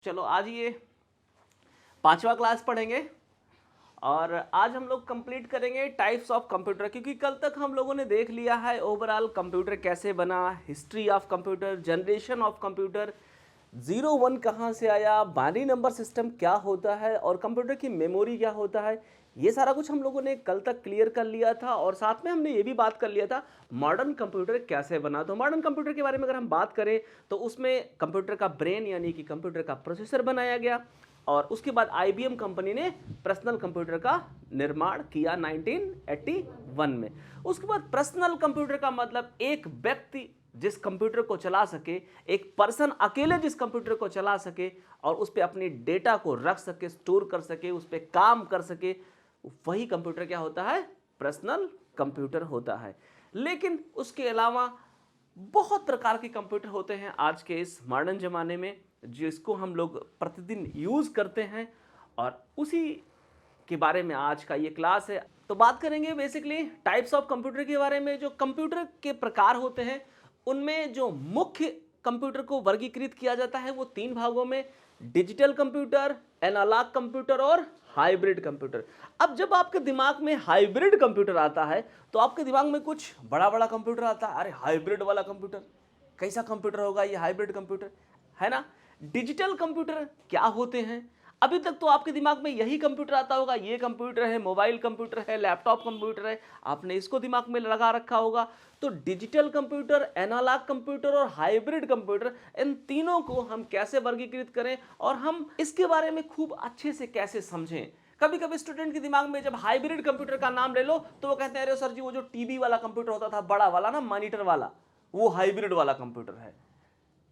चलो आज ये 5वां क्लास पढ़ेंगे और आज हम लोग कंप्लीट करेंगे टाइप्स ऑफ कंप्यूटर, क्योंकि कल तक हम लोगों ने देख लिया है ओवरऑल कंप्यूटर कैसे बना, history of computer, generation of computer, 0 1 कहाँ से आया, बाइनरी नंबर सिस्टम क्या होता है और कंप्यूटर की मेमोरी क्या होता है। ये सारा कुछ हम लोगों ने कल तक क्लियर कर लिया था और साथ में हमने ये भी बात कर लिया था मॉडर्न कंप्यूटर कैसे बना। तो मॉडर्न कंप्यूटर के बारे में अगर हम बात करें तो उसमें कंप्यूटर का ब्रेन यानी कि कंप्यूटर का प्रोसेसर बनाया गया और उसके बाद IBM कंपनी ने पर्सनल कंप्यूटर का निर्माण किया 1981 में। उसके बाद पर्सनल कंप्यूटर का मतलब एक व्यक्ति जिस कंप्यूटर को चला सके, एक पर्सन अकेले जिस कंप्यूटर को चला सके और उस पर अपनी डेटा को रख सके, स्टोर कर सके, उस पर काम कर सके, वही कंप्यूटर क्या होता है, पर्सनल कंप्यूटर होता है। लेकिन उसके अलावा बहुत प्रकार के कंप्यूटर होते हैं आज के इस मॉडर्न ज़माने में जिसको हम लोग प्रतिदिन यूज़ करते हैं और उसी के बारे में आज का ये क्लास है। तो बात करेंगे बेसिकली टाइप्स ऑफ कंप्यूटर के बारे में। जो कंप्यूटर के प्रकार होते हैं उनमें जो मुख्य कंप्यूटर को वर्गीकृत किया जाता है वो 3 भागों में, डिजिटल कंप्यूटर, एनालॉग कंप्यूटर और हाइब्रिड कंप्यूटर। अब जब आपके दिमाग में हाइब्रिड कंप्यूटर आता है तो आपके दिमाग में कुछ बड़ा बड़ा कंप्यूटर आता है, अरे हाइब्रिड वाला कंप्यूटर, कैसा कंप्यूटर होगा ये हाइब्रिड कंप्यूटर, है ना। डिजिटल कंप्यूटर क्या होते हैं, अभी तक तो आपके दिमाग में यही कंप्यूटर आता होगा, ये कंप्यूटर है, मोबाइल कंप्यूटर है, लैपटॉप कंप्यूटर है, आपने इसको दिमाग में लगा रखा होगा। तो डिजिटल कंप्यूटर, एनालॉग कंप्यूटर और हाइब्रिड कंप्यूटर, इन तीनों को हम कैसे वर्गीकृत करें और हम इसके बारे में खूब अच्छे से कैसे समझें। कभी कभी स्टूडेंट के दिमाग में जब हाइब्रिड कंप्यूटर का नाम ले लो तो वो कहते हैं अरे सर जी वो जो टीवी वाला कंप्यूटर होता था, बड़ा वाला ना, मॉनिटर वाला, वो हाइब्रिड वाला कंप्यूटर है।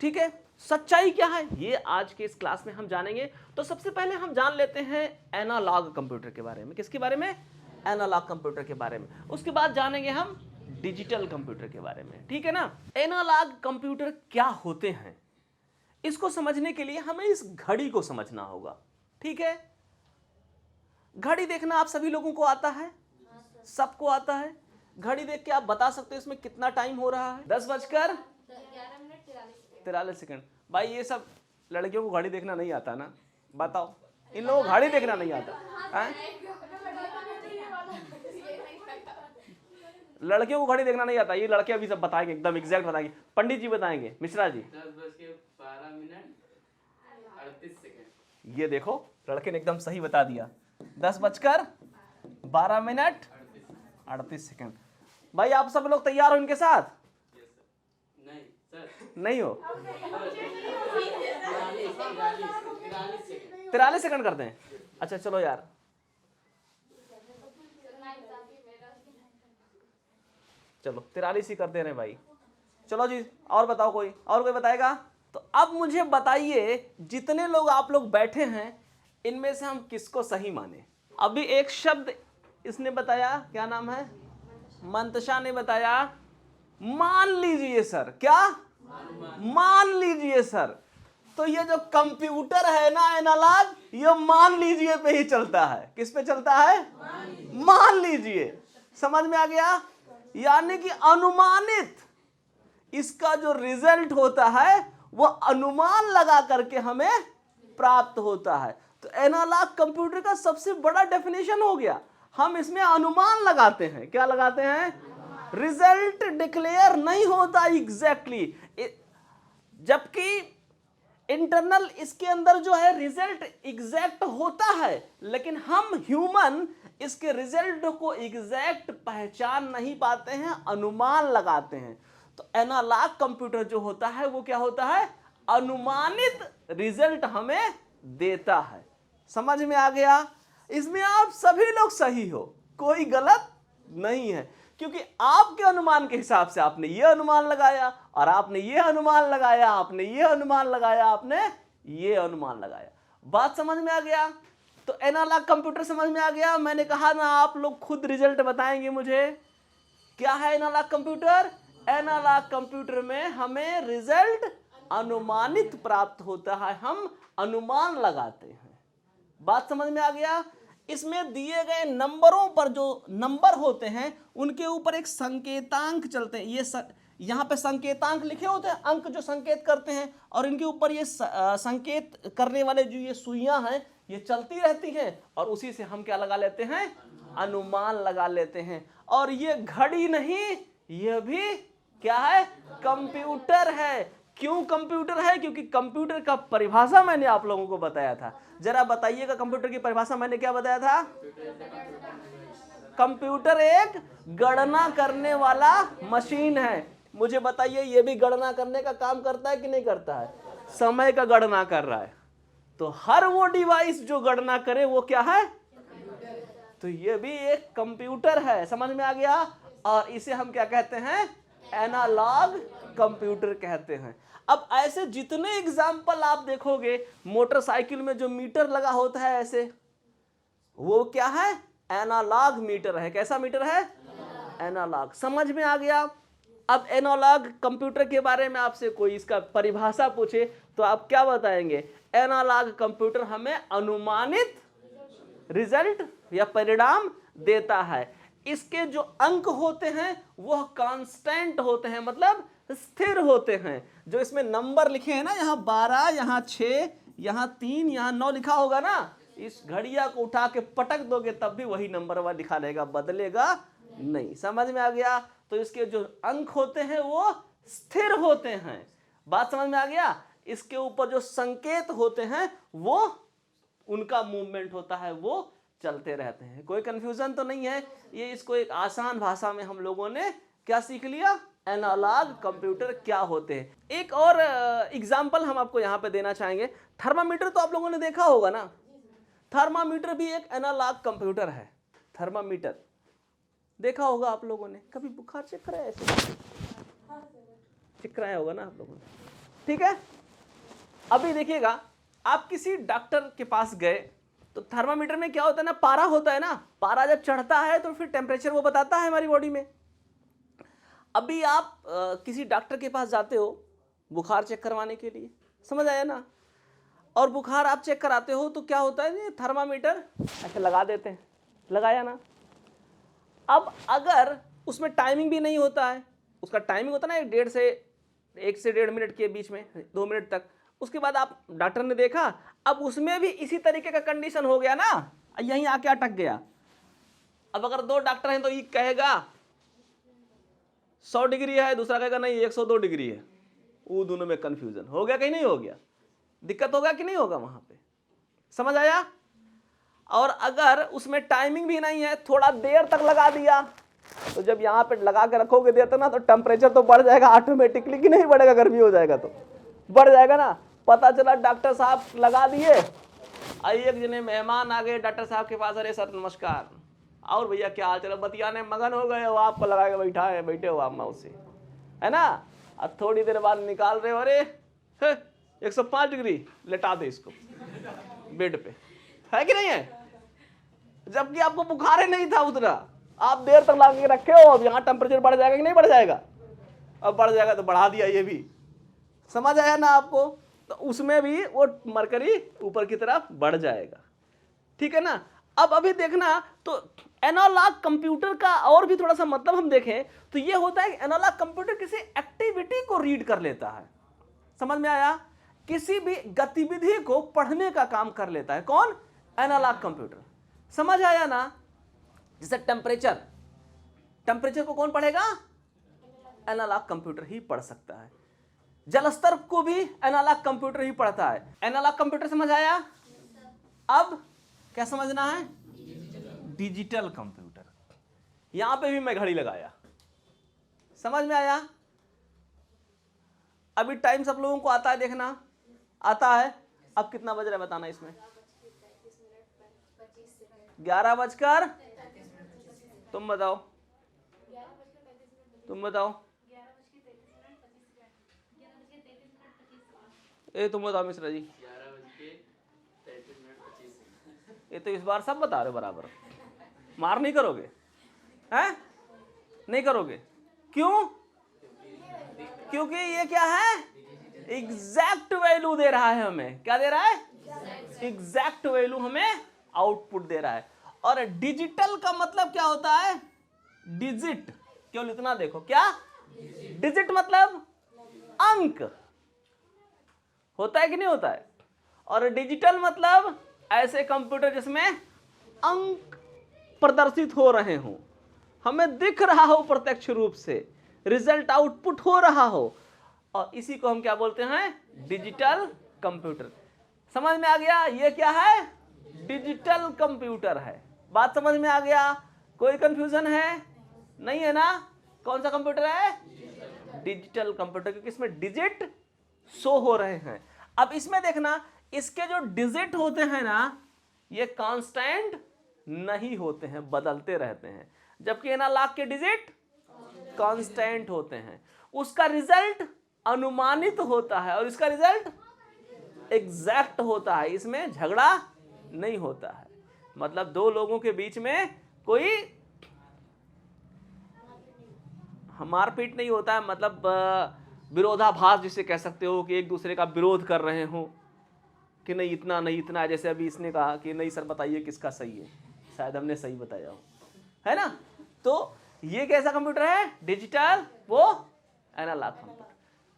ठीक है, सच्चाई क्या है ये आज के इस क्लास में हम जानेंगे। तो सबसे पहले हम जान लेते हैं एनालॉग कंप्यूटर के बारे में। किसके बारे में? एनालॉग कंप्यूटर के बारे में। उसके बाद जानेंगे हम डिजिटल कंप्यूटर के बारे में। ठीक है ना। एनालॉग कंप्यूटर क्या होते हैं इसको समझने के लिए हमें इस घड़ी को समझना होगा। ठीक है, घड़ी देखना आप सभी लोगों को आता है, सबको आता है। घड़ी देख के आप बता सकते हो इसमें कितना टाइम हो रहा है? 10:11:43। भाई ये सब लड़कियों को घड़ी देखना नहीं आता ना, बताओ, इन लोगों को घड़ी देखना नहीं आता है? लड़कियों को घड़ी देखना नहीं आता, ये लड़के अभी सब बताएंगे, एकदम एग्जैक्ट बताएंगे। पंडित जी बताएंगे, मिश्रा जी। 10:12:38। ये देखो लड़के ने एकदम सही बता दिया, 10:12:38। भाई आप सब लोग तैयार हो इनके साथ? नहीं हो? 43 सेकंड करते हैं। अच्छा चलो यार, चलो 43 ही करते रहे भाई। चलो जी, और बताओ, कोई और कोई बताएगा? तो अब मुझे बताइए जितने लोग आप लोग बैठे हैं इनमें से हम किसको सही माने। अभी एक शब्द इसने बताया, क्या नाम है? मंतशा ने बताया मान लीजिए सर। क्या? मान लीजिए सर। तो ये जो कंप्यूटर है ना एनालॉग, ये मान लीजिए पे ही चलता है। किस पे चलता है? मान लीजिए। समझ में आ गया? यानी कि अनुमानित इसका जो रिजल्ट होता है वो अनुमान लगा करके हमें प्राप्त होता है। तो एनालॉग कंप्यूटर का सबसे बड़ा डेफिनेशन हो गया, हम इसमें अनुमान लगाते हैं। क्या लगाते हैं? रिजल्ट डिक्लेयर नहीं होता एग्जैक्टली, जबकि इंटरनल इसके अंदर जो है रिजल्ट एग्जैक्ट होता है, लेकिन हम ह्यूमन इसके रिजल्ट को एग्जैक्ट पहचान नहीं पाते हैं, अनुमान लगाते हैं। तो एनालॉग कंप्यूटर जो होता है वो क्या होता है? अनुमानित रिजल्ट हमें देता है। समझ में आ गया? इसमें आप सभी लोग सही हो, कोई गलत नहीं है, क्योंकि आपके अनुमान के हिसाब से आपने ये अनुमान लगाया और आपने ये अनुमान लगाया, आपने ये अनुमान लगाया, आपने ये अनुमान लगाया। बात समझ में आ गया? तो एनालॉग कंप्यूटर समझ में आ गया। मैंने कहा ना आप लोग खुद रिजल्ट बताएंगे मुझे। क्या है एनालॉग कंप्यूटर? एनालॉग कंप्यूटर में हमें रिजल्ट अनुमानित प्राप्त होता है, हम अनुमान लगाते हैं। बात समझ में आ गया? इसमें दिए गए नंबरों पर जो नंबर होते हैं उनके ऊपर एक संकेतांक चलते हैं। यहाँ पे संकेतांक लिखे होते हैं, अंक जो संकेत करते हैं, और इनके ऊपर ये संकेत करने वाले जो ये सुइयां हैं ये चलती रहती हैं, और उसी से हम क्या लगा लेते हैं, अनुमान लगा लेते हैं। और ये घड़ी नहीं, ये भी क्या है, कंप्यूटर है। क्यों कंप्यूटर है? क्योंकि कंप्यूटर का परिभाषा मैंने आप लोगों को बताया था। जरा बताइएगा कंप्यूटर की परिभाषा मैंने क्या बताया था? कंप्यूटर एक गणना करने वाला मशीन है। मुझे बताइए, ये भी गणना करने का काम करता है कि नहीं करता है? समय का गणना कर रहा है। तो हर वो डिवाइस जो गणना करे वो क्या है? तो ये भी एक कंप्यूटर है। समझ में आ गया? और इसे हम क्या कहते हैं? एनालॉग कंप्यूटर कहते हैं। अब ऐसे जितने एग्जाम्पल आप देखोगे, मोटरसाइकिल में जो मीटर लगा होता है ऐसे, वो क्या है? एनालॉग मीटर है। कैसा मीटर है? एनालॉग। समझ में आ गया? अब एनालॉग कंप्यूटर के बारे में आपसे कोई इसका परिभाषा पूछे तो आप क्या बताएंगे? एनालॉग कंप्यूटर हमें अनुमानित रिजल्ट या परिणाम देता है। इसके जो अंक होते हैं वह कांस्टेंट होते हैं, मतलब स्थिर होते हैं। जो इसमें नंबर लिखे हैं ना, यहाँ 12, यहाँ 6, यहाँ 3, यहाँ 9 लिखा होगा ना, इस घड़िया को उठा के पटक दोगे तब भी वही नंबर वह लिखा रहेगा, बदलेगा नहीं। समझ में आ गया? तो इसके जो अंक होते हैं वो स्थिर होते हैं। बात समझ में आ गया? इसके ऊपर जो संकेत होते हैं वो उनका मूवमेंट होता है, वो चलते रहते हैं। कोई कंफ्यूजन तो नहीं है? ये इसको एक आसान भाषा में हम लोगों ने क्या सीख लिया? एनालॉग कंप्यूटर क्या होते हैं। एक और एग्जाम्पल हम आपको यहाँ पे देना चाहेंगे। थर्मामीटर तो आप लोगों ने देखा होगा ना, थर्मामीटर भी एक एनालॉग कंप्यूटर है। थर्मामीटर देखा होगा आप लोगों ने, कभी बुखार चेक कराया ऐसे? चेक कराया होगा ना आप लोगों ने, ठीक है। अभी देखिएगा, आप किसी डॉक्टर के पास गए तो थर्मामीटर में क्या होता है ना, पारा होता है ना, पारा जब चढ़ता है तो फिर टेम्परेचर वो बताता है हमारी बॉडी में। अभी आप किसी डॉक्टर के पास जाते हो बुखार चेक करवाने के लिए, समझ आया ना, और बुखार आप चेक कराते हो तो क्या होता है, थर्मामीटर ऐसे लगा देते हैं, लगाया ना। अब अगर उसमें टाइमिंग भी नहीं होता है, उसका टाइमिंग होता है ना 1 से 1.5 मिनट के बीच में, 2 मिनट तक, उसके बाद आप डॉक्टर ने देखा, अब उसमें भी इसी तरीके का कंडीशन हो गया ना, यहीं आके अटक गया। अब अगर 2 डॉक्टर हैं तो एक कहेगा 100 डिग्री है, दूसरा कहेगा नहीं 102 डिग्री है, वो दोनों में कंफ्यूजन हो गया कि नहीं हो गया? दिक्कत होगा कि नहीं होगा वहां पे? समझ आया? और अगर उसमें टाइमिंग भी नहीं है, थोड़ा देर तक लगा दिया, तो जब यहाँ पे लगा के रखोगे देर तक ना, तो टेम्परेचर तो बढ़ जाएगा ऑटोमेटिकली कि नहीं बढ़ेगा? गर्मी हो जाएगा तो बढ़ जाएगा ना। पता चला डॉक्टर साहब लगा दिए, एक जने मेहमान आ गए डॉक्टर साहब के पास, अरे सर नमस्कार, और भैया क्या हाल चल, बतियाने मगन हो गए हो, आपको लगा के बैठे हो आप माउस से, है ना। अब थोड़ी देर बाद निकाल रहे हो, अरे 105 डिग्री, लेटा दे इसको बेड पे, है कि नहीं है? जबकि आपको बुखार ही नहीं था उतना, आप देर तक लगा के रखे हो। अब यहाँ टेम्परेचर बढ़ जाएगा कि नहीं बढ़ जाएगा? अब बढ़ जाएगा तो बढ़ा दिया, ये भी समझ आया ना आपको? तो उसमें भी वो मरकरी ऊपर की तरफ बढ़ जाएगा, ठीक है ना। अब अभी देखना, तो एनालॉग कंप्यूटर का और भी थोड़ा सा मतलब हम देखें तो ये होता है कि एनालॉग कंप्यूटर किसी एक्टिविटी को रीड कर लेता है। समझ में आया? किसी भी गतिविधि को पढ़ने का काम कर लेता है। कौन? Analogue computer. समझ आया ना? जैसे टेम्परेचर को कौन पढ़ेगा? एनालॉग कंप्यूटर ही पढ़ सकता है। जलस्तर को भी एनालॉग कंप्यूटर ही पढ़ता है। एनालॉग कंप्यूटर समझ आया? अब क्या समझना है? Digital computer. यहां पे भी मैं घड़ी लगाया, समझ में आया? अभी टाइम सब लोगों को आता है, देखना आता है। अब कितना बज रहा है बताना इसमें? 11:35। तुम बताओ, तुम बताओ, तुम बताओ मिश्रा जी। 11:33। ये तो इस बार सब बता रहे हो बराबर, मार नहीं करोगे? हैं? नहीं करोगे? क्यों? क्योंकि ये क्या है? एग्जैक्ट वैल्यू दे रहा है हमें। क्या दे रहा है? एग्जैक्ट वैल्यू हमें आउटपुट दे रहा है। और डिजिटल का मतलब क्या होता है? डिजिट। केवल इतना देखो, क्या? डिजिट मतलब अंक, होता है कि नहीं होता है। और डिजिटल मतलब ऐसे कंप्यूटर जिसमें अंक प्रदर्शित हो रहे हों, हमें दिख रहा हो प्रत्यक्ष रूप से, रिजल्ट आउटपुट हो रहा हो, और इसी को हम क्या बोलते हैं, डिजिटल कंप्यूटर। समझ में आ गया ये क्या है, डिजिटल कंप्यूटर है। बात समझ में आ गया, कोई कंफ्यूजन है नहीं है ना। कौन सा कंप्यूटर है, डिजिटल कंप्यूटर, क्योंकि इसमें डिजिट शो हो रहे हैं। अब इसमें देखना, इसके जो डिजिट होते हैं ना, ये कांस्टेंट नहीं होते हैं, बदलते रहते हैं, जबकि एनालॉग के डिजिट कांस्टेंट होते हैं। उसका रिजल्ट अनुमानित होता है और इसका रिजल्ट एग्जैक्ट होता है, इसमें झगड़ा नहीं होता है। मतलब दो लोगों के बीच में कोई मारपीट नहीं होता है, मतलब विरोधाभास जिसे कह सकते हो, कि एक दूसरे का विरोध कर रहे हो कि नहीं इतना नहीं इतना, जैसे अभी इसने कहा कि नहीं सर बताइए किसका सही है, शायद हमने सही बताया हो, है ना। तो ये कैसा कंप्यूटर है, डिजिटल, वो एनालॉग कंप्यूटर।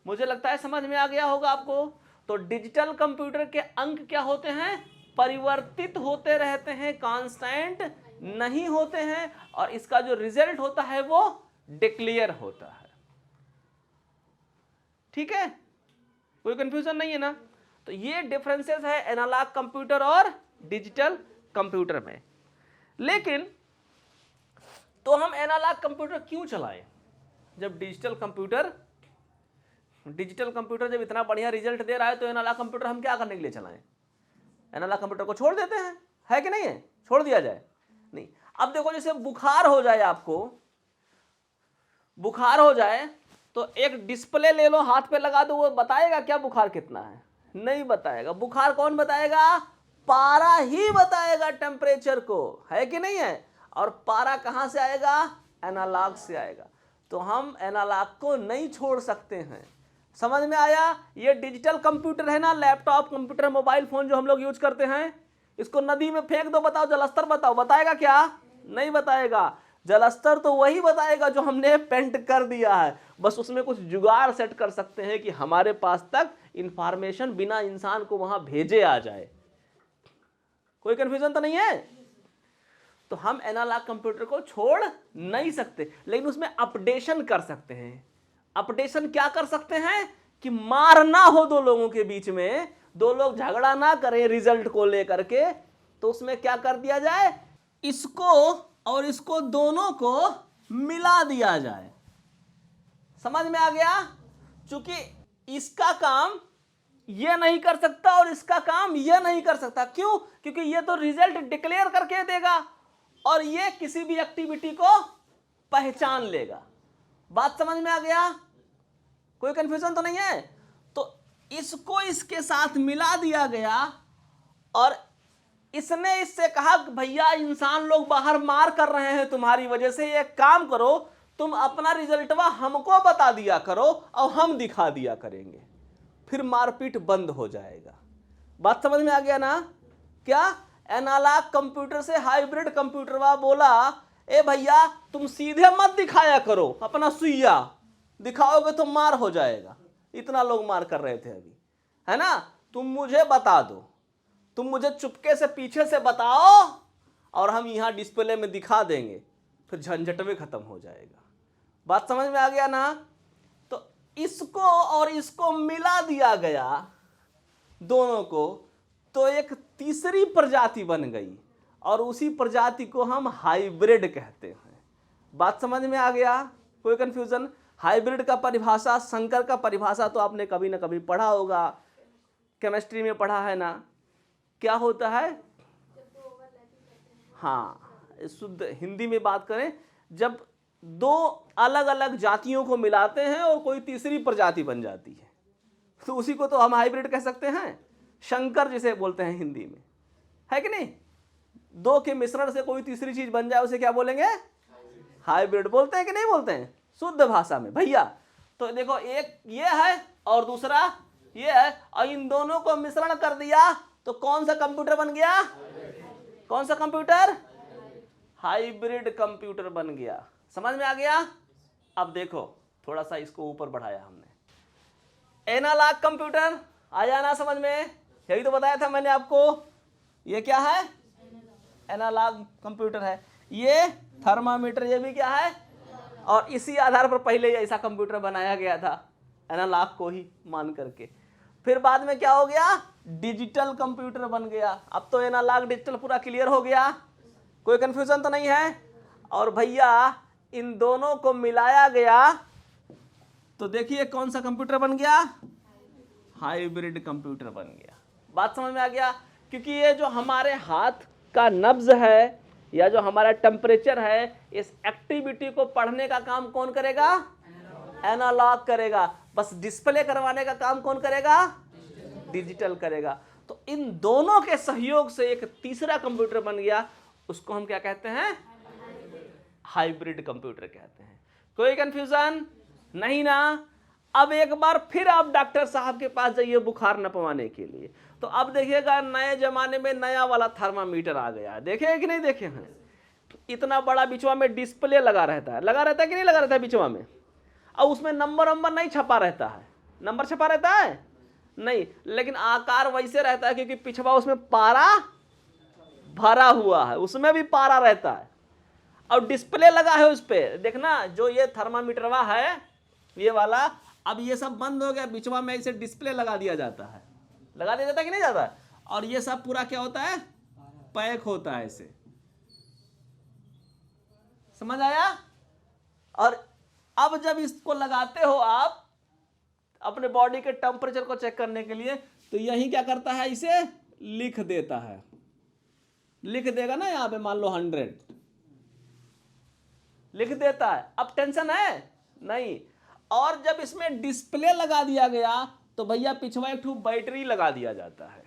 मुझे लगता है समझ में आ गया होगा आपको। तो डिजिटल कंप्यूटर के अंक क्या होते हैं, परिवर्तित होते रहते हैं, कांस्टेंट नहीं होते हैं, और इसका जो रिजल्ट होता है वो डिक्लेयर होता है। ठीक है, कोई कंफ्यूजन नहीं है ना। तो ये डिफरेंसेस है एनालॉग कंप्यूटर और डिजिटल कंप्यूटर में। लेकिन तो हम एनालॉग कंप्यूटर क्यों चलाएं, जब डिजिटल कंप्यूटर जब इतना बढ़िया रिजल्ट दे रहा है, तो एनालॉग कंप्यूटर हम क्या करने के लिए चलाएं। एनालॉग कंप्यूटर को छोड़ देते हैं, है कि नहीं है, छोड़ दिया जाए नहीं। अब देखो, जैसे बुखार हो जाए, आपको बुखार हो जाए, तो एक डिस्प्ले ले लो, हाथ पे लगा दो, वो बताएगा क्या बुखार कितना है, नहीं बताएगा। बुखार कौन बताएगा, पारा ही बताएगा टेम्परेचर को, है कि नहीं है। और पारा कहां से आएगा, एनालॉग से आएगा। तो हम एनालॉग को नहीं छोड़ सकते हैं। समझ में आया। ये डिजिटल कंप्यूटर है ना, लैपटॉप कंप्यूटर मोबाइल फोन जो हम लोग यूज करते हैं, इसको नदी में फेंक दो, बताओ जलस्तर बताओ, बताएगा क्या, नहीं बताएगा। जलस्तर तो वही बताएगा जो हमने पेंट कर दिया है, बस उसमें कुछ जुगाड़ सेट कर सकते हैं कि हमारे पास तक इंफॉर्मेशन बिना इंसान को वहां भेजे आ जाए। कोई कंफ्यूजन तो नहीं है। तो हम एनालॉग कंप्यूटर को छोड़ नहीं सकते, लेकिन उसमें अपडेशन कर सकते हैं। अपडेशन क्या कर सकते हैं, कि मार ना हो दो लोगों के बीच में, दो लोग झगड़ा ना करें रिजल्ट को लेकर के, तो उसमें क्या कर दिया जाए, इसको और इसको दोनों को मिला दिया जाए। समझ में आ गया। चूंकि इसका काम ये नहीं कर सकता और इसका काम ये नहीं कर सकता, क्यों, क्योंकि ये तो रिजल्ट डिक्लेयर करके देगा और ये किसी भी एक्टिविटी को पहचान लेगा। बात समझ में आ गया, कोई कंफ्यूजन तो नहीं है। तो इसको इसके साथ मिला दिया गया और इसने इससे कहा कि भैया इंसान लोग बाहर मार कर रहे हैं तुम्हारी वजह से, एक काम करो तुम अपना रिजल्टवा हमको बता दिया करो और हम दिखा दिया करेंगे, फिर मारपीट बंद हो जाएगा। बात समझ में आ गया ना। क्या एनालॉग कंप्यूटर से हाइब्रिड कंप्यूटरवा बोला, ए भैया तुम सीधे मत दिखाया करो, अपना सुइया दिखाओगे तो मार हो जाएगा। इतना लोग मार कर रहे थे अभी, है ना। तुम मुझे बता दो, तुम मुझे चुपके से पीछे से बताओ और हम यहां डिस्प्ले में दिखा देंगे, फिर झंझट में खत्म हो जाएगा। बात समझ में आ गया ना। तो इसको और इसको मिला दिया गया दोनों को, तो एक तीसरी प्रजाति बन गई और उसी प्रजाति को हम हाइब्रिड कहते हैं। बात समझ में आ गया, कोई कंफ्यूजन। हाइब्रिड का परिभाषा, संकर का परिभाषा तो आपने कभी ना कभी पढ़ा होगा, केमिस्ट्री में पढ़ा है ना। क्या होता है, हाँ शुद्ध हिंदी में बात करें, जब दो अलग अलग जातियों को मिलाते हैं और कोई तीसरी प्रजाति बन जाती है, तो उसी को तो हम हाइब्रिड कह सकते हैं। शंकर जिसे बोलते हैं हिंदी में, है कि नहीं। दो के मिश्रण से कोई तीसरी चीज बन जाए उसे क्या बोलेंगे, हाइब्रिड बोलते हैं कि नहीं बोलते हैं शुद्ध भाषा में भैया। तो देखो एक ये है और दूसरा ये है, और इन दोनों को मिश्रण कर दिया तो कौन सा कंप्यूटर बन गया, कौन सा कंप्यूटर, हाइब्रिड कंप्यूटर बन गया। समझ में आ गया। अब देखो थोड़ा सा इसको ऊपर बढ़ाया हमने। एनालॉग कंप्यूटर आया ना समझ में? यही तो बताया था मैंने आपको। ये क्या है? एनालॉग कंप्यूटर है। ये थर्मामीटर, ये भी क्या है? और इसी आधार पर पहले ऐसा कंप्यूटर बनाया गया था, एनालॉग को ही मान करके। फिर बाद में क्या हो गया? डिजिटल कंप्यूटर बन गया। अब तो एनालॉग डिजिटल पूरा क्लियर हो गया, कोई कंफ्यूजन तो नहीं है। और भैया इन दोनों को मिलाया गया तो देखिए कौन सा कंप्यूटर बन गया? हाइब्रिड कंप्यूटर बन गया। बात समझ में आ गया? क्योंकि ये जो हमारे हाथ का नब्ज है या जो हमारा टेम्परेचर है, इस एक्टिविटी को पढ़ने का काम कौन करेगा? एनालॉग करेगा। बस डिस्प्ले करवाने का काम कौन करेगा? डिजिटल करेगा। तो इन दोनों के सहयोग से एक तीसरा कंप्यूटर बन गया, उसको हम क्या कहते हैं? हाइब्रिड कंप्यूटर कहते हैं। कोई कंफ्यूजन नहीं ना? अब एक बार फिर आप डॉक्टर साहब के पास जाइए बुखार नपवाने के लिए, तो अब देखिएगा नए जमाने में नया वाला थर्मामीटर आ गया है। देखे कि नहीं देखे हैं? इतना बड़ा बिचवा में डिस्प्ले लगा रहता है, कि नहीं लगा रहता है बिचवा में? और उसमें नंबर नहीं छपा रहता है। नंबर छपा रहता है नहीं, लेकिन आकार वैसे रहता है क्योंकि पिछवा उसमें पारा भरा हुआ है, उसमें भी पारा रहता है और डिस्प्ले लगा है उस पे। देखना जो ये थर्मामीटरवा है ये वाला, अब ये सब बंद हो गया, बिचवा में इसे डिस्प्ले लगा दिया जाता है। लगा दिया जाता है कि नहीं जाता? और ये सब पूरा क्या होता है? पैक होता है इसे। समझ आया? और अब जब इसको लगाते हो आप अपने बॉडी के टेम्परेचर को चेक करने के लिए, तो यही क्या करता है? इसे लिख देता है। लिख देगा ना, यहां पे मान लो 100 लिख देता है। अब टेंशन है नहीं। और जब इसमें डिस्प्ले लगा दिया गया तो भैया पिछवा एक ठो बैटरी लगा दिया जाता है।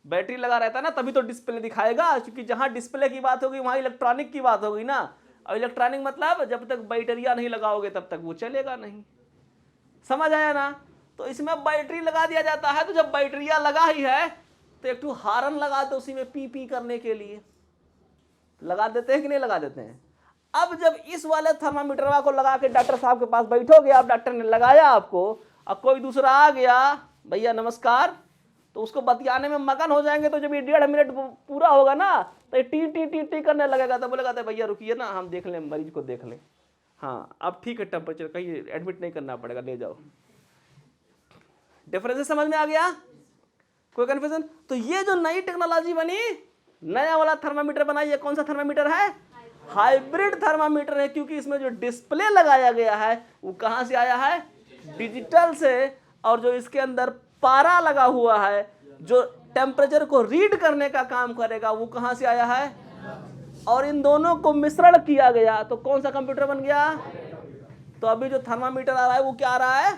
बैटरी लगा रहता है ना, तभी तो डिस्प्ले दिखाएगा, क्योंकि जहां डिस्प्ले की बात होगी वहां इलेक्ट्रॉनिक की बात होगी ना। और इलेक्ट्रॉनिक मतलब जब तक बैटरिया नहीं लगाओगे तब तक वो चलेगा नहीं। समझ आया ना? तो इसमें बैटरी लगा दिया जाता है। तो जब बैटरिया लगा ही है तो एक ठो हार्न लगा दो उसी में पी पी करने के लिए। लगा देते हैं कि नहीं लगा देते हैं? अब जब इस वाले थर्मामीटर को लगा के डॉक्टर साहब के पास बैठोगे, आप डॉक्टर ने लगाया आपको, अब कोई दूसरा आ गया, भैया नमस्कार, तो उसको बतियाने में मगन हो जाएंगे। तो जब ये 1.5 मिनट पूरा होगा ना तो टी टी टी टी करने लगेगा, तो बोलेगा भैया रुकिए ना, हम देख लें, मरीज को देख लें। हाँ अब ठीक है, टेम्परेचर कहीं एडमिट नहीं करना पड़ेगा, ले जाओ। डिफरेंस समझ में आ गया? कोई कंफ्यूजन? तो ये जो नई टेक्नोलॉजी बनी, नया वाला थर्मामीटर बना, ये कौन सा थर्मामीटर है? हाइब्रिड थर्मामीटर है। क्योंकि इसमें जो डिस्प्ले लगाया गया है वो कहां से आया है? डिजिटल से। और जो इसके अंदर पारा लगा हुआ है जो टेम्परेचर को रीड करने का काम करेगा, वो कहां से आया है? और इन दोनों को मिश्रण किया गया तो कौन सा कंप्यूटर बन गया? तो अभी जो थर्मामीटर आ रहा है वो क्या आ रहा है?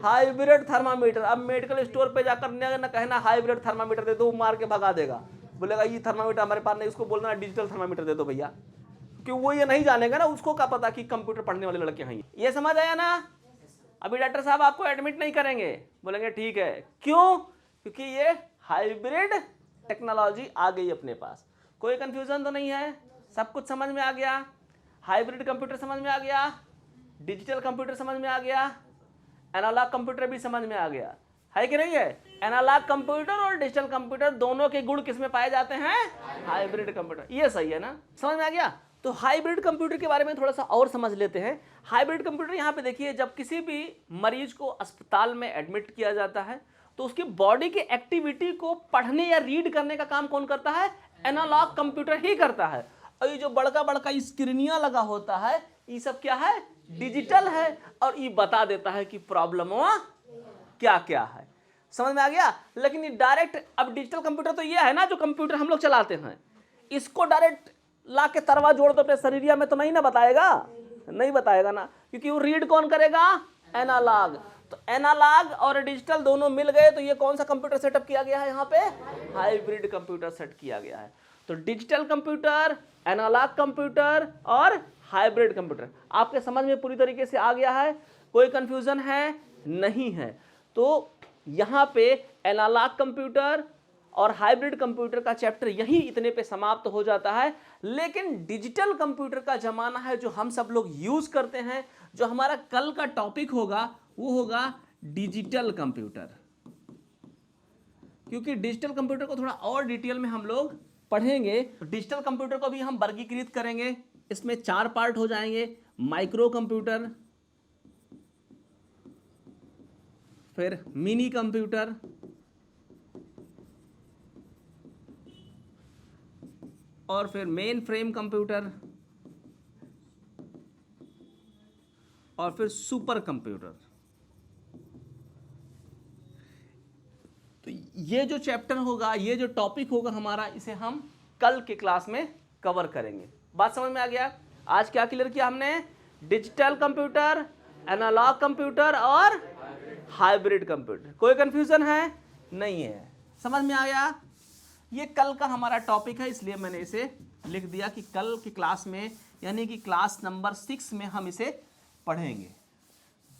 Hybrid thermometer. अब मेडिकल स्टोर पे जाकर ना कहना हाइब्रिड थर्मामीटर दे दो, मार के भगा देगा, बोलेगा ये थर्मामीटर हमारे पास नहीं। उसको बोलना डिजिटल थर्मामीटर दे दो भैया, क्योंकि वो ये नहीं जानेगा ना, उसको क्या पता कि कंप्यूटर पढ़ने वाले लड़के हैं। ये समझ आया ना? अभी डॉक्टर साहब आपको एडमिट नहीं करेंगे, बोलेंगे ठीक है। क्यों? क्योंकि ये हाइब्रिड टेक्नोलॉजी आ गई अपने पास। कोई कंफ्यूजन तो नहीं है? सब कुछ समझ में आ गया? हाइब्रिड कंप्यूटर समझ में आ गया, डिजिटल कंप्यूटर समझ में आ गया, एनालॉग कंप्यूटर भी समझ में आ गया, है कि नहीं है? एनालॉग कंप्यूटर और डिजिटल कंप्यूटर दोनों के गुण किसमें पाए जाते हैं? Hybrid computer. ये सही है ना? समझ में आ गया? तो हाइब्रिड कंप्यूटर के बारे में थोड़ा सा और समझ लेते हैं। हाइब्रिड कंप्यूटर यहाँ पे देखिए, जब किसी भी मरीज को अस्पताल में एडमिट किया जाता है तो उसकी बॉडी की एक्टिविटी को पढ़ने या रीड करने का काम कौन करता है? एनालॉग कंप्यूटर ही करता है। और ये जो बड़का बड़का स्क्रीनिया लगा होता है, ये सब क्या है? डिजिटल है। और ये बता देता है कि प्रॉब्लम क्या क्या है। समझ में आ गया? लेकिन ये डायरेक्ट, अब डिजिटल कंप्यूटर तो ये है ना, जो कंप्यूटर हम लोग चलाते हैं, इसको डायरेक्ट ला के तरवा जोड़ दो अपने शरीरिया में तो नहीं ना बताएगा? नहीं बताएगा ना, क्योंकि वो रीड कौन करेगा? एनालॉग। तो एनालॉग और डिजिटल दोनों मिल गए तो ये कौन सा कंप्यूटर सेटअप किया गया है? यहाँ पे हाइब्रिड कंप्यूटर सेट किया गया है। तो डिजिटल कंप्यूटर, एनालॉग कंप्यूटर और हाइब्रिड कंप्यूटर आपके समझ में पूरी तरीके से आ गया है? कोई कंफ्यूजन है? नहीं है। तो यहाँ पे एनालॉग कंप्यूटर और हाइब्रिड कंप्यूटर का चैप्टर यही इतने पे समाप्त हो जाता है। लेकिन डिजिटल कंप्यूटर का जमाना है जो हम सब लोग यूज करते हैं, जो हमारा कल का टॉपिक होगा वो होगा डिजिटल कंप्यूटर, क्योंकि डिजिटल कंप्यूटर को थोड़ा और डिटेल में हम लोग पढ़ेंगे। तो डिजिटल कंप्यूटर को भी हम वर्गीकृत करेंगे, इसमें 4 पार्ट हो जाएंगे। माइक्रो कंप्यूटर, फिर मिनी कंप्यूटर, और फिर मेन फ्रेम कंप्यूटर, और फिर सुपर कंप्यूटर। तो ये जो चैप्टर होगा, ये जो टॉपिक होगा हमारा, इसे हम कल के क्लास में कवर करेंगे। बात समझ में आ गया? आज क्या क्लियर किया हमने? डिजिटल कंप्यूटर, एनालॉग कंप्यूटर और हाइब्रिड कंप्यूटर। कोई कंफ्यूजन है? नहीं है। समझ में आ गया? ये कल का हमारा टॉपिक है, इसलिए मैंने इसे लिख दिया कि कल की क्लास में, यानी कि क्लास नंबर 6 में हम इसे पढ़ेंगे।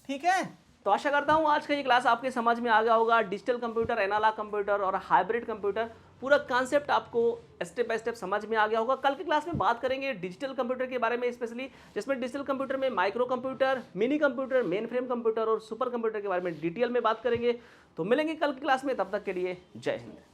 ठीक है? तो आशा करता हूँ आज का ये क्लास आपके समझ में आ गया होगा। डिजिटल कंप्यूटर, एनालॉग कंप्यूटर और हाइब्रिड कंप्यूटर, पूरा कॉन्सेप्ट आपको स्टेप बाय स्टेप समझ में आ गया होगा। कल की क्लास में बात करेंगे डिजिटल कंप्यूटर के बारे में स्पेशली, जिसमें डिजिटल कंप्यूटर में micro computer, mini computer, main frame computer और सुपर कंप्यूटर के बारे में डिटेल में बात करेंगे। तो मिलेंगे कल की क्लास में, तब तक के लिए जय हिंद।